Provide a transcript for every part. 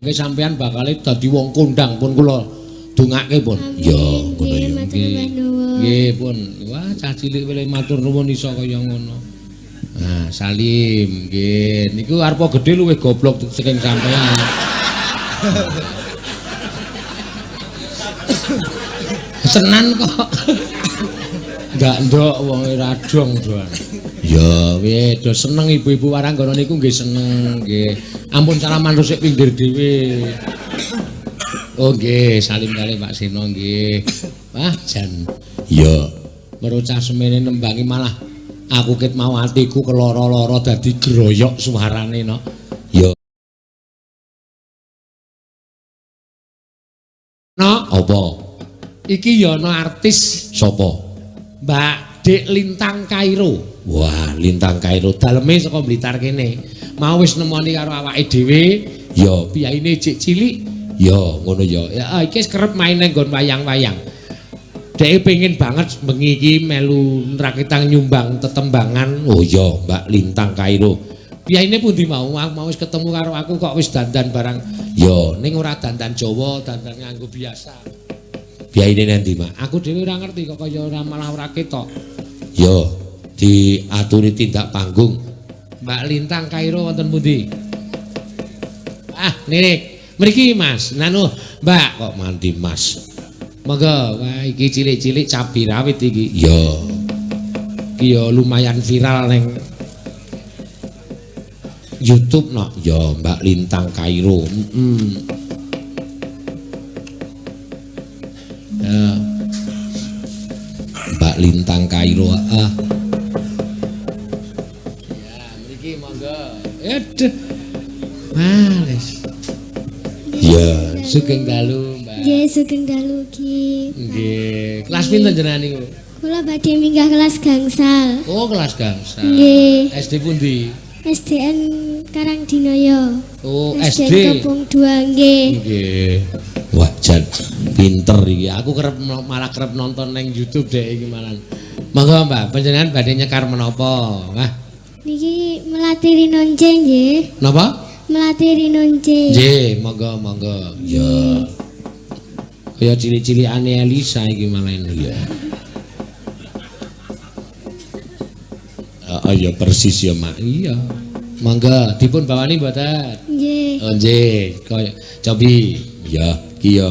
Nggih sampean bakal dadi wong kondang pun kula dongake pun. Ya, ngono ya. Nggih pun. Wah, cah cilik wele matur nuwun iso kaya ngono. Nah, Salim, nggih. Niku arepa gedhe luwih goblok saking sampean. Senan kok. Enggak ndok wong ora dong doan. Ya, wis do seneng ibu-ibu Waranggana niku nggih seneng nggih. Ampun salaman resik pinggir dhewe. Oh nggih, salim kali Pak Seno nggih. Wah, jan. Ya, merocah semene nembangi malah aku ket mau atiku keloro-loro dadi groyok suarane no. Ya. No, apa? Iki ya ana artis sapa? Mbak Dek Lintang Kairo. Wah, Lintang Kairo daleme saka Blitar kene. Mau wis nemoni karo awake dhewe, ya piyaine cek cilik. Ya, ngono ya. Ya iki kerep main nang nggon wayang-wayang. Dek pengen banget bengi iki melu rakitang nyumbang tetembangan. Oh iya, Mbak Lintang Kairo. Piyaine pundi mau wis ketemu karo aku kok wis dandan barang. Ya, ning ora dandan Jawa, dandan nganggo biasa. Piyaine nanti, Mak. Aku dhewe ora ngerti kok kaya ora malah ora ketok. Ya, diaturi tindak panggung. Mbak Lintang Kairo wonten pundi? Ah, niki. Mriki, Mas. Nanu, Mbak kok mandi, Mas. Monggo, wah iki cilik-cilik cabi rawit iki. Ya. Iki ya lumayan viral ning YouTube no. Ya, Mbak Lintang Kairo. Ya. Mbak Lintang Kairo. Ya, mriki monggo. Aduh. Males. Ya, sugeng dalu, Mbak. Nggih, sugeng dalu Ki. Nggih. Kelas pinten jenengan niku? Kula badhe minggah kelas gangsal. Oh, kelas gangsal. Nggih. SD pundi? SDN Karangdinaya. Oh, SD SD. Kampung 2 nggih. Nggih. Wah, jan pinter iki. Aku malah kerep nonton nang YouTube dek iki malah. Monggo, Mbak, panjenengan badhe nyekar menapa? Wah. Niki melatih rinonce nggih. Napa? Melatih rinonce. Nggih, monggo. Ya. Kaya cilik-cilikane Elisa iki malah ya. Ya persis ya, Mak. Iya. Monggo, dipun bawani mboten? Nggih. Oh, nggih. Kaya cobi. Ya, iki ya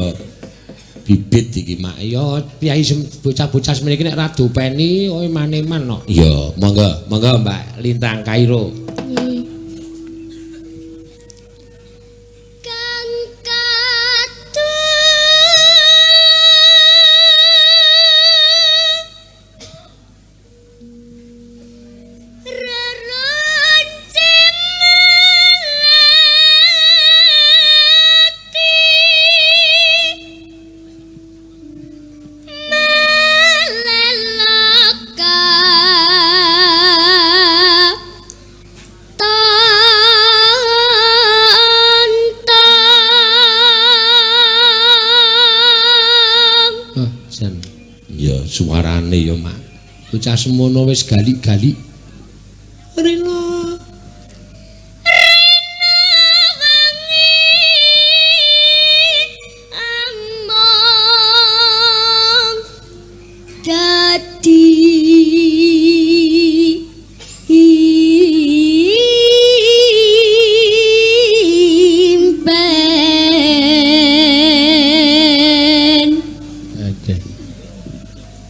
bibit iki, Mak. Ya piyai bocah-bocah semene iki nek ra dopeni kowe maneman no. Ya, monggo Mbak Lintang Kairo. Nggih. Suarane ya, Mak. Bocah semono wis gali-gali. Rena.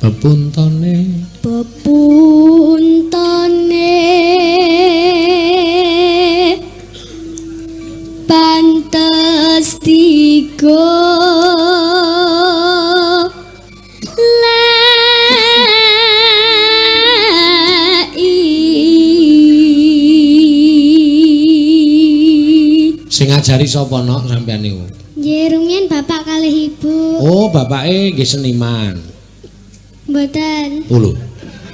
Pepuntone pantes tiga Sing ngajari sapa nok sampean niku? Nggih, rumiyin bapak kalih ibu. Oh, bapake nggih seniman. Mboten. Oh lho.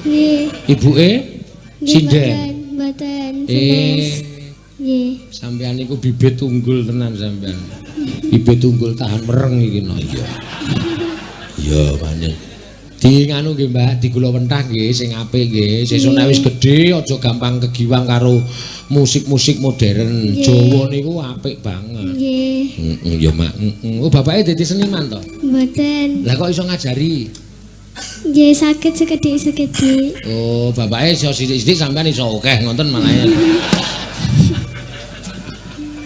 Nggih. Ibuke sinden. Mboten. Nggih. Sampean niku bibit unggul tenan sampean. Bibit unggul tahan mereng iki no iya. Iya, panen. Di nganu nggih Mbak, di gula wentah nggih sing apik nggih. Sesuk nek wis gedhe aja gampang kegiwang karo musik-musik modern. Jawa niku apik banget. Nggih. Heeh ya Mak. Oh bapake dadi seniman to? Mboten. Lah kok iso ngajari? Nggih saged sekedhik-sekedhik. Oh, bapake iso sithik-sithik sampean iso akeh ngoten malah.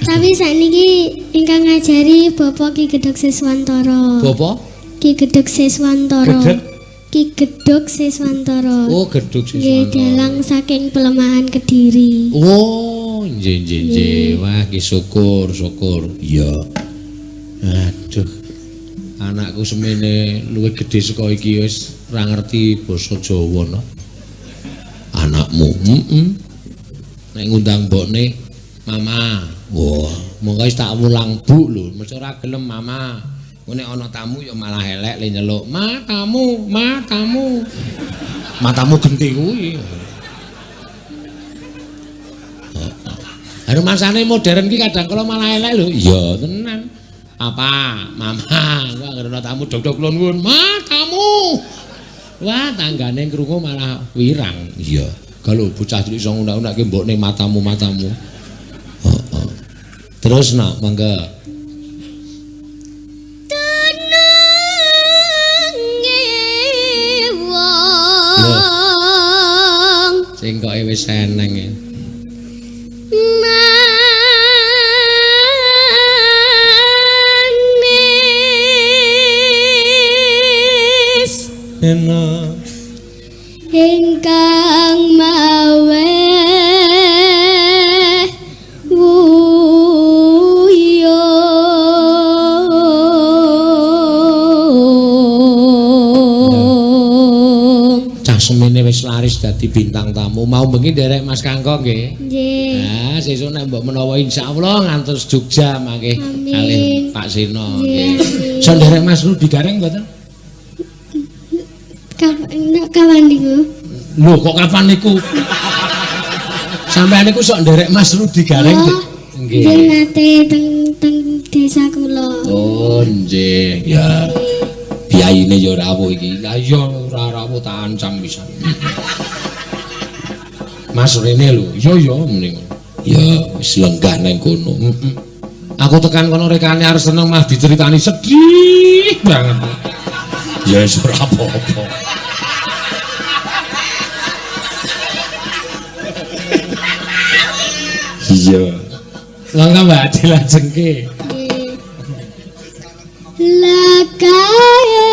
Tapi sakniki ingkang ngajari Bapak Ki Gedhog Siswantara. Bapak? Ki Gedhog Siswantara. Gedhog? Ki Gedhog Siswantara. Oh, Gedhog Nggih, Siswantara. dalang saking Pelemahan Kediri. Oh, nggih. Wah, ki syukur. Iya. Aduh. Anakku semene luwih gedhe saka iki wis ora ngerti basa Jawa no. Anakmu, nek ngundang mbokne, Mama. Wah, monggo wis tak mulang Bu lho, mesti ora gelem Mama. Nek ana tamu ya malah elek le nyeluk, "Ma, tamu, Ma, tamu." Matamu genti kuwi. Heeh. Masane modern ki kadang kala malah elek lho. Iya, tenan. Apa? Mama, gua ngerti tamu dok-dok kula nuwun. Ma, tamu. Wah, tanggane krungu malah wirang. Iya. Kalau bocah cilik iso ngunak-unakke mbokne matamu. Heeh. Terus nak, mangga. Sing kok wis seneng ya. Manis Enak. ingkang mawe wuyo Cah semene wis laris dadi bintang tamu. Mau bengi nderek Mas Kangkong nggih. nggih. Nah, sesuk nek mbok menawa insyaallah ngantos Jogja mangke Amin. kalih Pak Sino Nggih, nggih. amin. So nderek Mas Rudi Gareng mboten? Kapan niku? Lho kok kapan niku? Sampeyan niku sok nderek Mas Rudi Gareng. Nggih nate teng desa kula. Oh, nggih. Ya. Biayine ya rawuh iki. Lah iya ora rawuh tak ancam pisan. Mas Rene lho. Iya mending. Ya wis lenggah nang kono. Aku tekan kono rekane arep seneng mah diceritani sedih banget. Ya wis ora apa-apa. Iya. Langkah Mbak dilajengke. Lakae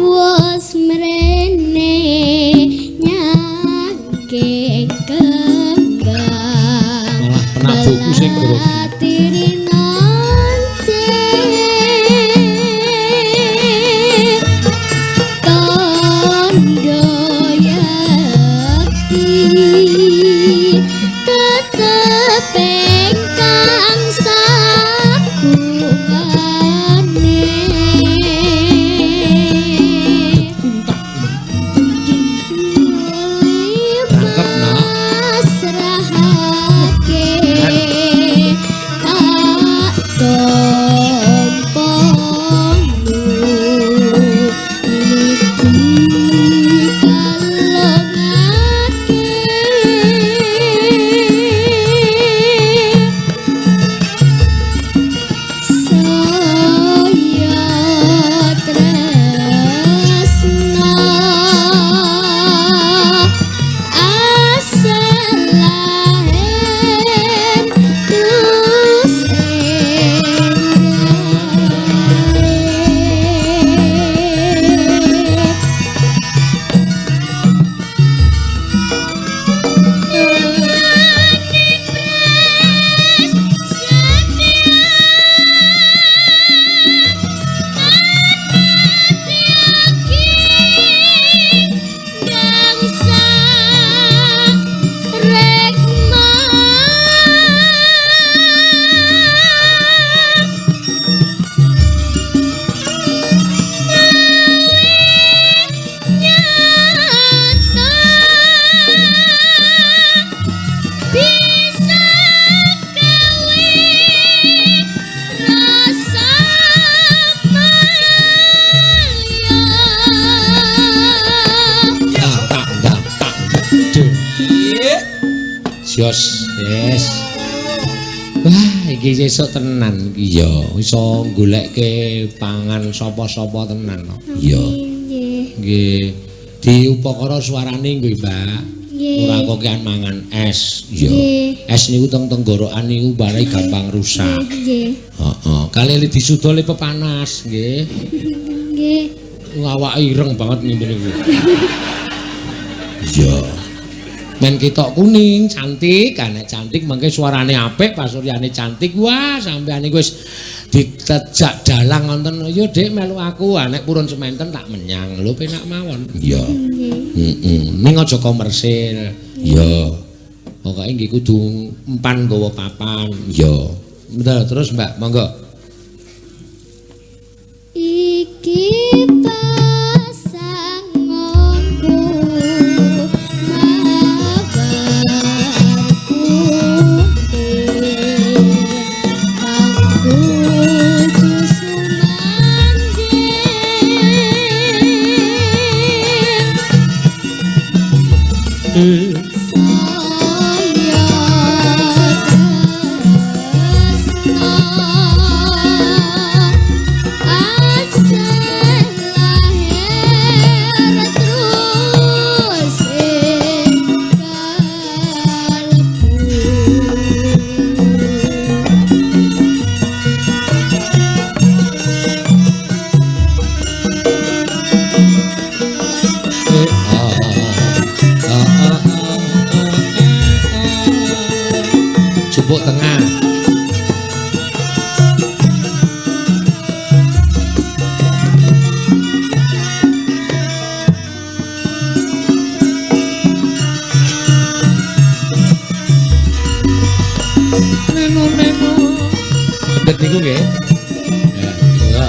wos mrene nyangke kembang Malah penabukku sing grogi. Jos, yes. Wah, iki sesuk tenan iki ya. Iso goleke pangan sapa-sapa tenan. Iya. Nggih. Di upakara suarane nggih, Mbak. Ora kokean mangan es. Iya. Es niku teng tenggorokan niku bare gampang rusak. Nggih. Heeh. Kali disudole pepanas, nggih. Nggih. Awake ireng banget ngene niku. Iya. Men ketok kuning, cantik, nek cantik mengke suarane apik, pasuryane cantik. Wah, sampeyan iki wis ditejak dalang wonten. Yo, Dik, melu aku. Nek purun sementen tak menyang. Lho, penak mawon. Iya. Heeh. Ning aja komersil. Iya. Pokoke nggih kudu empan nggawa papan. Iya. Betul, terus Mbak, monggo. Iki pasanganku Jupuk tengah. Neno. Bener niku nggih. Ya.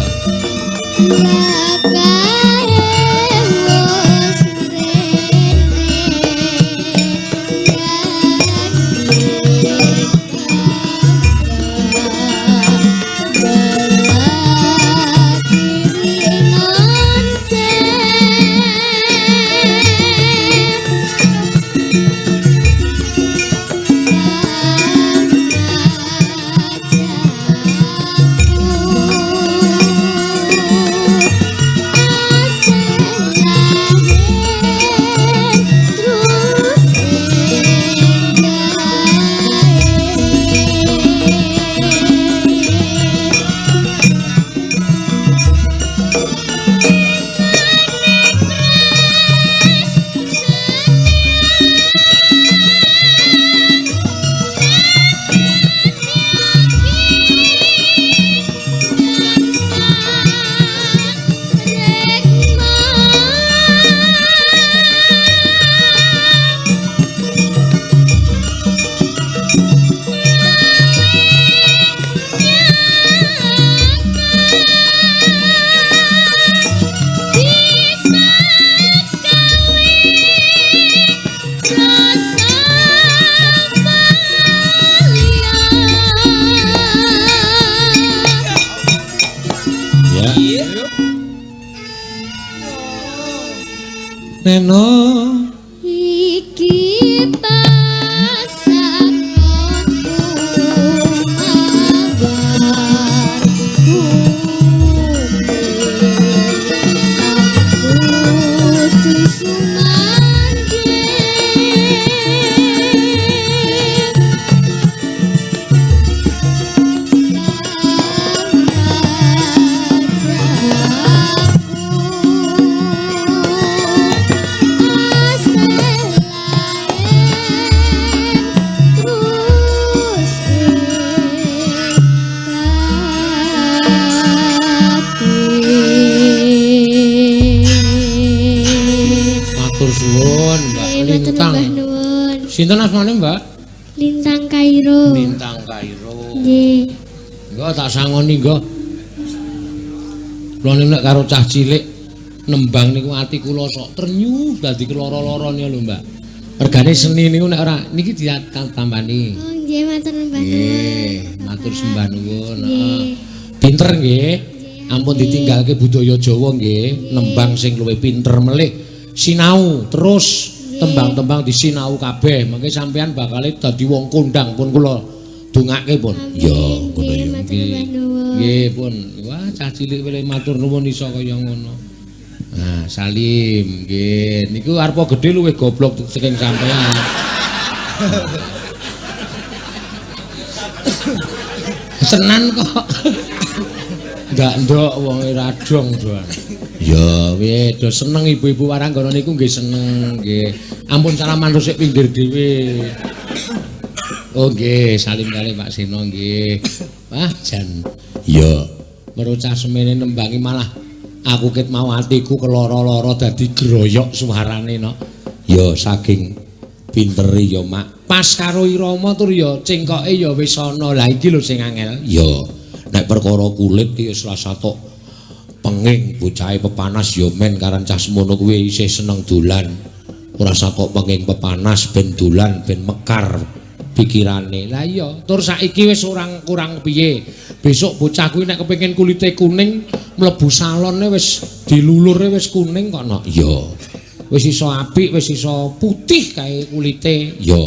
Neno. Iki pasanganku mabarku aku disumangke Sinten asmane, Mbak? Lintang Kairo. Lintang Kairo. Nggih. Engko tak sangoni engko. Kula nek karo cah cilik nembang niku ati kula sok ternyuh dadi keloro-lorone lho, Mbak. Regane seni niku nek ora niki ditambani. Oh, nggih matur nuwun. Nggih, matur sembah nuwun. Heeh. Pinter nggih. Ampun ditinggalke budaya Jawa nggih, nembang sing luwih pinter melih sinau terus Tembang-tembang disinau kabeh, mengke sampean bakal dadi wong kondang pun kula dongake pun. Ya, ngono ya. Nggih pun. Wah, cah cilik wele matur nuwun iso kaya ngono. Nah, Salim, nggih. Niku arepa gedhe luwih goblok saking sampean. Tenan kok. Enggak ndok wong radong doan. Ya, piye do seneng ibu-ibu Waranggana niku nggih seneng nggih. Ampun salaman resik pinggir dhewe. Oh nggih, salim kali Pak Seno nggih. Wah, jan. Ya, merocah semene nembangi malah aku ket mau atiku keloro-loro dadi groyok suarane no. Ya saking pintere ya Mak. Pas karo irama tur ya cengkoke ya wis ana. Lah iki lho sing angel. Ya, nek perkara kulit ki ya salah satu penging bocahe pepanas ya men karan cah semono kuwi isih seneng dolan. Ora sakok penging pepanas ben dolan ben mekar pikirane. Lah iya, tur saiki wis kurang piye. Besok bocah kuwi nek kepengin kulite kuning mlebu salone wis dilulure wis kuning kok no. Iya. Wis iso apik, wis iso putih kae kulite. Ya,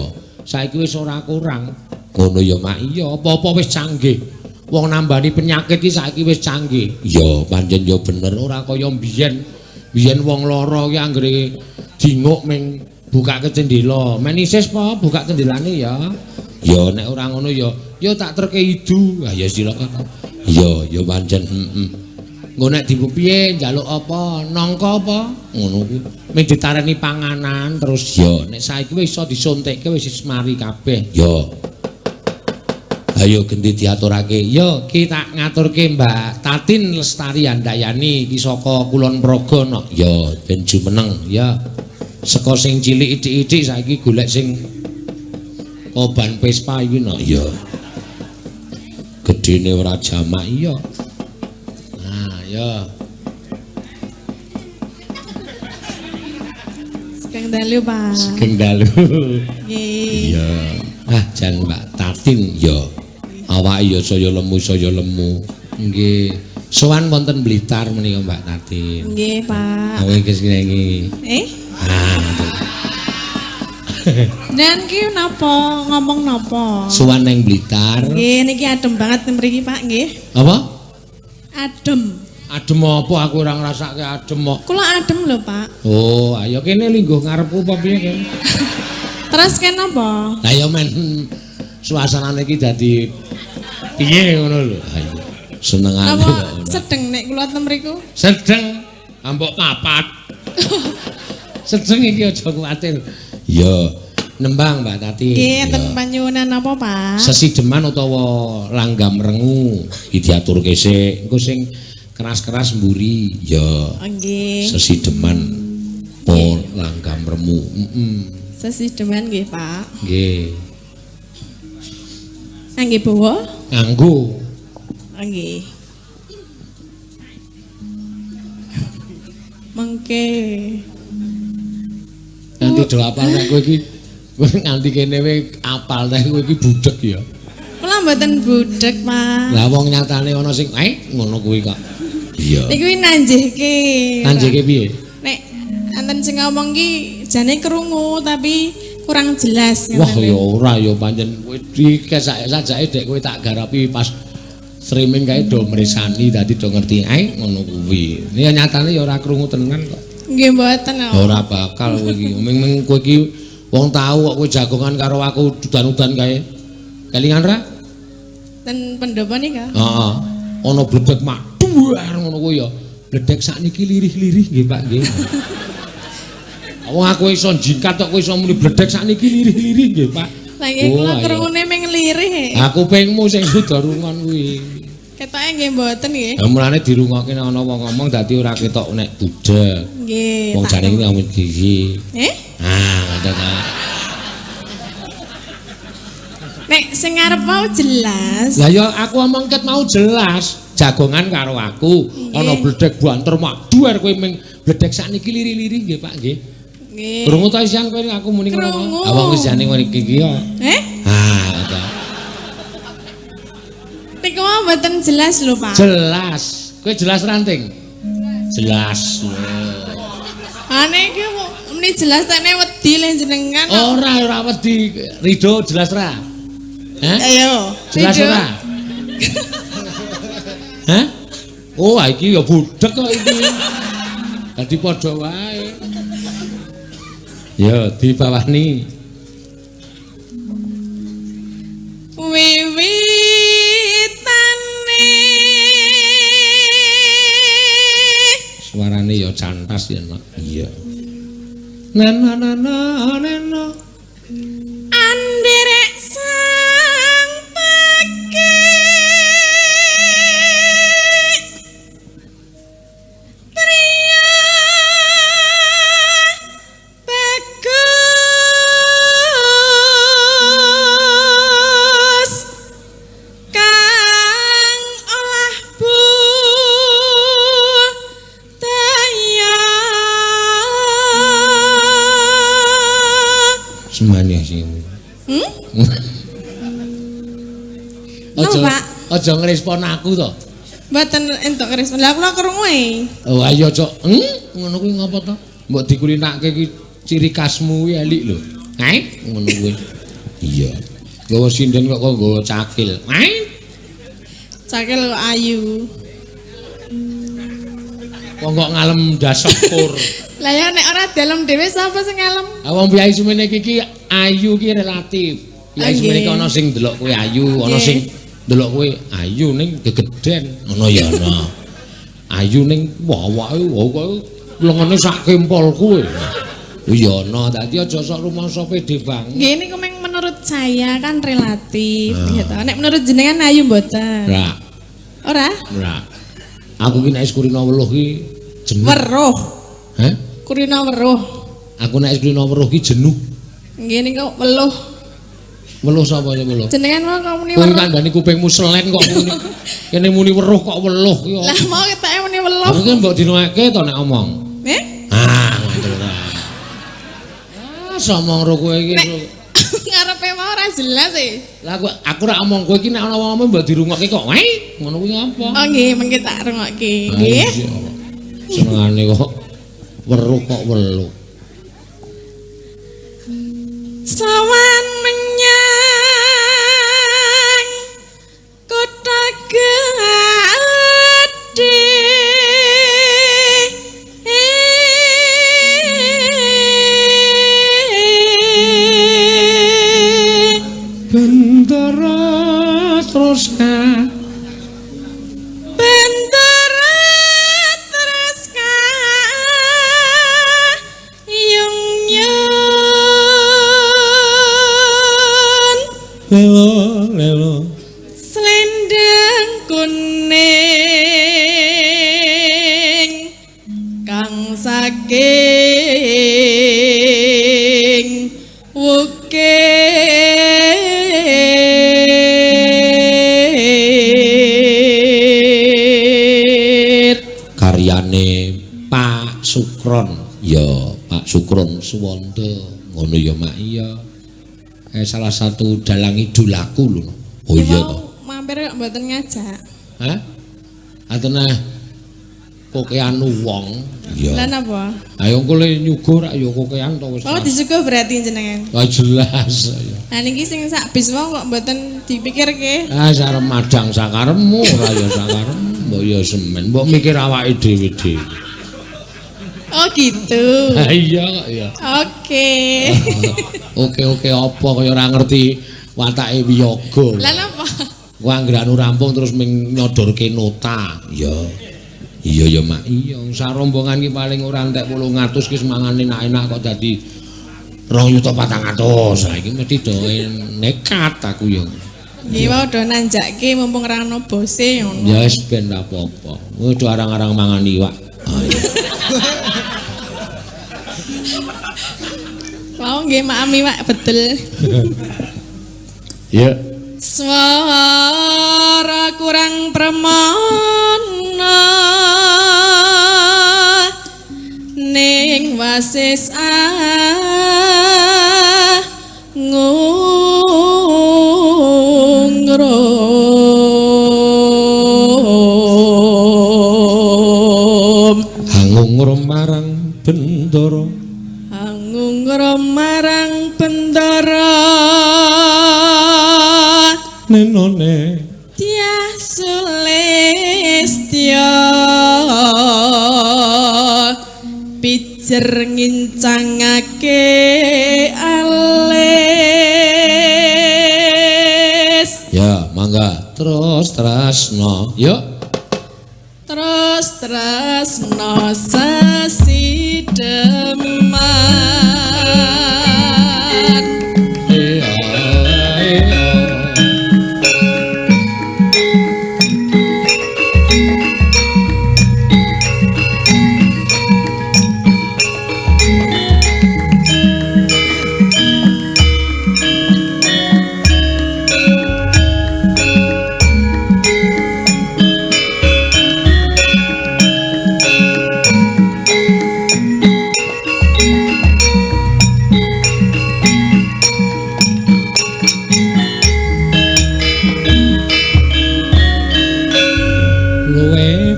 saiki wis ora kurang. Ngono ya Mak. Iya, apa-apa wis canggih. Wong nambani penyakit iki saiki wis canggih. Ya, pancen ya bener ora kaya biyen. Biyen wong lara ki anggere dinguk ming bukake jendela. Men isis apa buka jendelane ya. Ya nek ora ngono ya tak terke idu. Ah ya silakan. Ya pancen Engko nek dipiye njaluk apa? Nangka apa? Ngono kuwi. Ming ditareni panganan terus ya nek saiki wis iso disuntikke wis mari kabeh. Ya. Ayo gendi diaturake. Yo ki tak ngaturke Mbak Tatin Lestari Handayani iki saka Kulon Progo no. Ya ben jumeneng ya. Saka sing cilik ithik-ithik saiki golek sing oban Vespa iki no. Ya. Gedene ora jamak iya. Nah, ya. Sugeng dalu, Pak. Sugeng dalu. Nggih. Iya. Ah, jan Mbak Tatin ya. Awake ya saya lemu. Nggih. Sowan wonten Blitar menika Mbak Tatin. Nggih, Pak. Awake kesenengi. Ah. Dan ki napa ngomong napa? Sowan nang Blitar. Nggih, niki adem banget mriki, Pak, nggih. Apa? Adem. Adem apa aku ora ngrasake adem kok. Kula adem lho, Pak. Oh, ayo kene lingguh ngarepku apa piye kene? Terus ken apa? Lah ya men suasanane iki dadi piye ngono lho. Ayo. Senengane Apa kok. sedeng nek kula ten mriku? Sedeng ambok papat. Sedeng iki aja kuwatir. Ya, nembang Mbak Tati. Nggih, ten panyuwunan apa, Pak? Sesideman utawa langgam rengu iki diaturke sik. Engko sing keras-keras mburi. Ya. Nggih. Sesideman po langgam remu. Sesideman nggih, Pak. Nggih. Nggih, bawa? Nganggo. Nggih. Mengke Nanti do apal nek kowe iki nganti kene wae apal nek kowe iki budhek ya. kula mboten budhek, Pak. Lah wong nyatane ana sing ngono kuwi kok. Iya. Niku nanjihke. Nanjihke piye? Nek enten sing ngomong ki jane krungu tapi kurang jelas. Wah ya ora ya pancen kowe dikesake dek kowe tak garapi pas streaming kae do mresani dadi do ngerti ngono kuwi. Nek nyatane ya ora krungu tenan kok. Nggih mboten kok. Ora bakal kowe iki. Ming kowe iki wong tahu kok kowe jagongan karo aku dudan-udan kae. Kelingan ra? Ten pendopo nika. Heeh. Ana bledek mak duar ngono kuwi ya. Bledek sakniki lirih-lirih nggih Pak nggih. Wong aku iso jingkat kok kowe iso muni bledek sakniki lirih-lirih nggih Pak. Lah nggih kula krungune ming lirih. Aku pengmu sing suda rungon kuwi. Ketoke nggih mboten nggih. Lah mulane dirungokke nek ana wong ngomong dadi ora ketok nek budek. Nggih. Wong jane iki ngomong gigi. Ngoten ta. Nek sing ngarep mau jelas. Lah ya aku omong ket mau jelas. Jagongan karo aku ana bledek banter mak duar kowe ming bledek sakniki lirih-lirih nggih Pak nggih. Nggih. Krungu ta isian kowe aku muni ngono. Awang wis jane mriki iki ya. Ta. Niku mboten jelas lho, Pak. Jelas. Kowe jelas ranting? Jelas. Ane iki muni jelas tekne wedi le jenengan. Ora wedi. Rido jelas ra? Hah? Ayo. Jelas Ridho. ora? Hah? Oh, iki ya budhek kok iki. Dadi padha wae. Ya, dibawani. Wiwitane Suarane ya cantas ya, Nak. Iya. Nana anderek sang pekek priya bagus kang olah budaya semane sing. Napa, Pak? Aja ngrespon aku to. Mboten entuk respon. Lah kula krungu e. Oh ayo cok, ngono kuwi ngapa to? Mbok dikulinake iki ciri khasmu kuwi elik lho. Hae, ngono kuwi. Iya. Gawa sinden kok nggawa cakil. Hae. Cakil kok ayu. Kok ngalem ndas sepur. Lah ya nek ora dalem dhewe sapa sing ngalem? Wong biayi semene iki ayu ki relatif. Biayi semene iki ana sing delok kowe ayu, ana sing delok kowe ayu ning gegeden. Ngono ya ana. Ayu ning awake kowe lengene sak kempol kowe. Iya ana, dadi aja sok rumangsa pede banget. Nggih niku meng menurut saya kan relatif gitu. Nek menurut jenengan ayu mboten? Ora. Ora? Ora. Aku ki nek Kurina weruh ki jenuh. Weruh. Hah? Kurina weruh. Aku nek Kurina weruh ki jenuh. Nggih niku weluh. Weluh sapa ya weluh? Jenengan mau muni Kowe weruh. kandhani kupingmu selen kok muni. Kene muni weruh kok weluh ki. Lah mau ketake muni weluh. Aku ki mbok dinoake to nek omong. Nggih? Ngono ta. Somong ro kowe iki. Ngarepe mau ora jelas e. Lah aku rak omong kowe iki nek ana wong mbok dirungokke kok. Wae, ngono kuwi apa? Oh nggih, mengki tak rungokke. Nggih. Senengane kok weruh kok weluh. Sawan menyang kota gede Bendera terus bendera terus yung lelo selendang kuning kang saking wukir karyane Pak Sukron. Ya, Pak Sukron Suwanda. Ngono ya, Mak. Iya. Salah satu dalang idolaku lho. Oh iya toh. mampir kok mboten ngajak. Hah? Atene kokean wong. Iya. Lah napa? Ayo kule nyuguh rak ya kokean to wis. Oh disuguh berarti jenengan. Wah jelas ya. Nah niki sing sak bis mau kok mboten dipikirke. Sarep madang sakaremu ora ya sakaremu. Mbok ya semen, mbok mikir awake dhewe-dhewe. Oh gitu. Ha iya kok ya. Oke. Oke apa kaya ora ngerti watake wiyaga. Lah napa? Wah anggranu rampung terus nyodorke nota. Iya. Iya ya Mak. Iya, sarombongan ki paling ora entek 800 ki semangane enak-enak kok dadi 2.400.000. Lah iki mesti do nekat aku ya. Nggih wae do nanjake mumpung ora ono bose ngono. Ya wis ben ra apa-apa. Wis do arang-arang mangan iwak. Ah iya. Mau nggih maami Pak betul. Ya. Suara kurang permana ning wasis ngungrum Angungrum marang bendara. jejer ngincangake alis. Ya, mangga. Terus tresno. Yuk. Terus tresno sesideman. Iya, iya.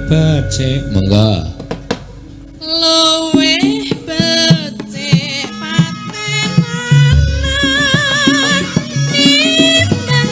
Becik mangga Luwih becik patenan timbang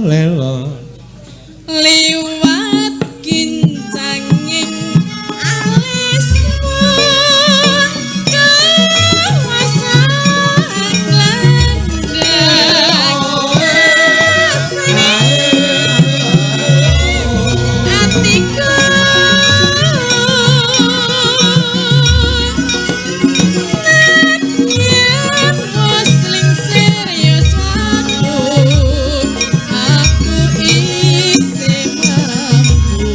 lela liwat kincanging alismu kawasan landang atiku nadyan musling serius aku isi mampu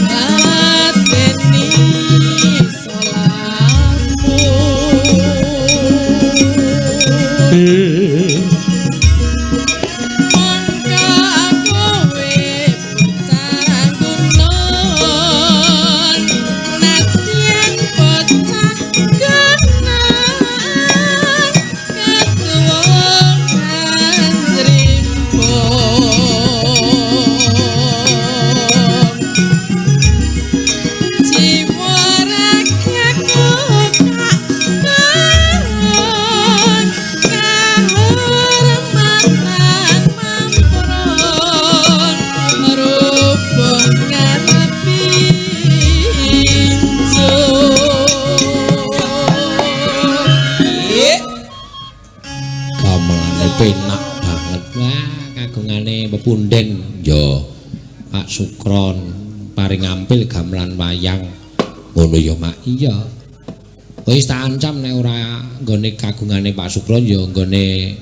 lateni solamu mongko aku bocah kunon nadyan bocah genah ketuwungan jiwa rakyatku tak bangun kahormatan mampron merubah ngarepi gamelane penak banget wah kagungane pepunden yo Pak Sukron paring ampil gamelan wayang ngono ya Mak iya wis tak ancam nek ora nggone kagungane Pak Sukron ya nggone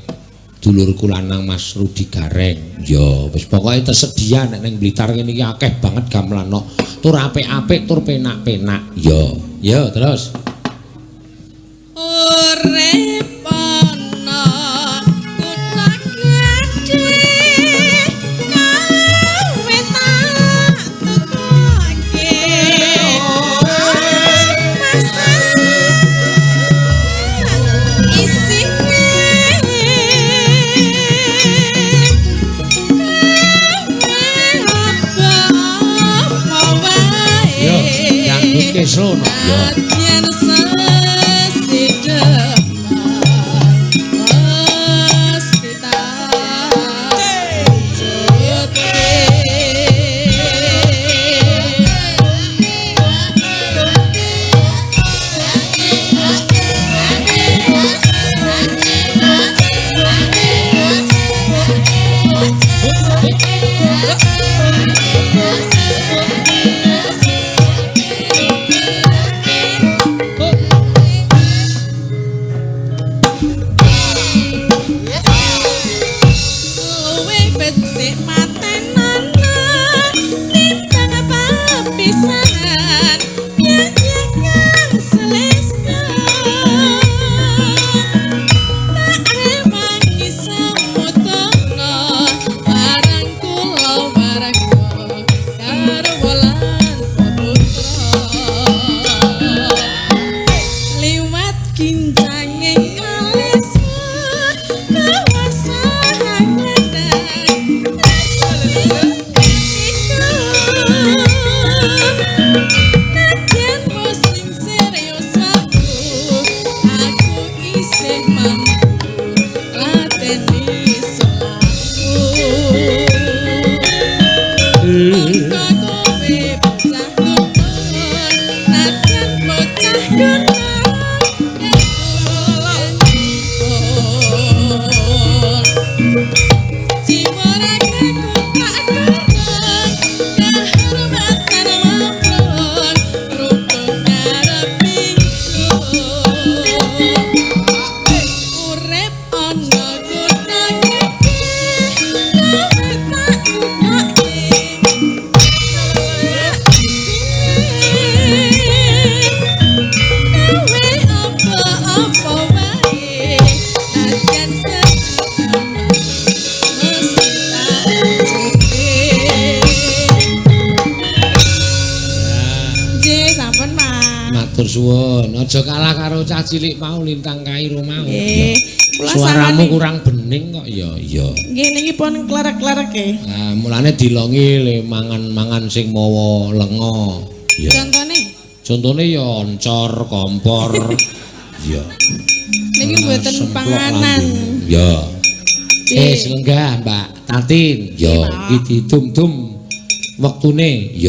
dulurku lanang Mas Rudi Gareng ya wis pokoke tersedia nek ning Blitar kene iki akeh banget gamelan no. Tur apik-apik tur penak-penak ya terus urip ana kutha gedhe kowe tak tutuke masa isine apa wae yo nyambut kesono yo nadyan sesideman mesti tak luwih becik matenan timbang papisahan yang selesai tak remangi samutono Nanging alesan kawasan ngendang Nadyan muslim serius aku isih mampu lateni selaku Mongko kowe bocah gunung nadyan bocah gunung Jiwa ragaku tak dorong kehormatan maupun rukun ngarep urip ana gunane kowe tak utoke kowe apa-apa wae nadyan sampun Mas. Matur suwun. Aja kalah karo cah cilik mau Lintang Kairo mau. Nggih. Kula Suaramu sampeyan kurang bening kok ya. Iya. nggih niki pun klerek-klerek e. Nah, mulane dilongi le mangan-mangan sing mawa lenga. Iya. Contone Contone ya oncor, kompor. Iya. niki mboten Semplok panganan. lambung. Ya. Cik. Selenggah Mbak Tatin. Ya, iki didum-dum wektune. Ya.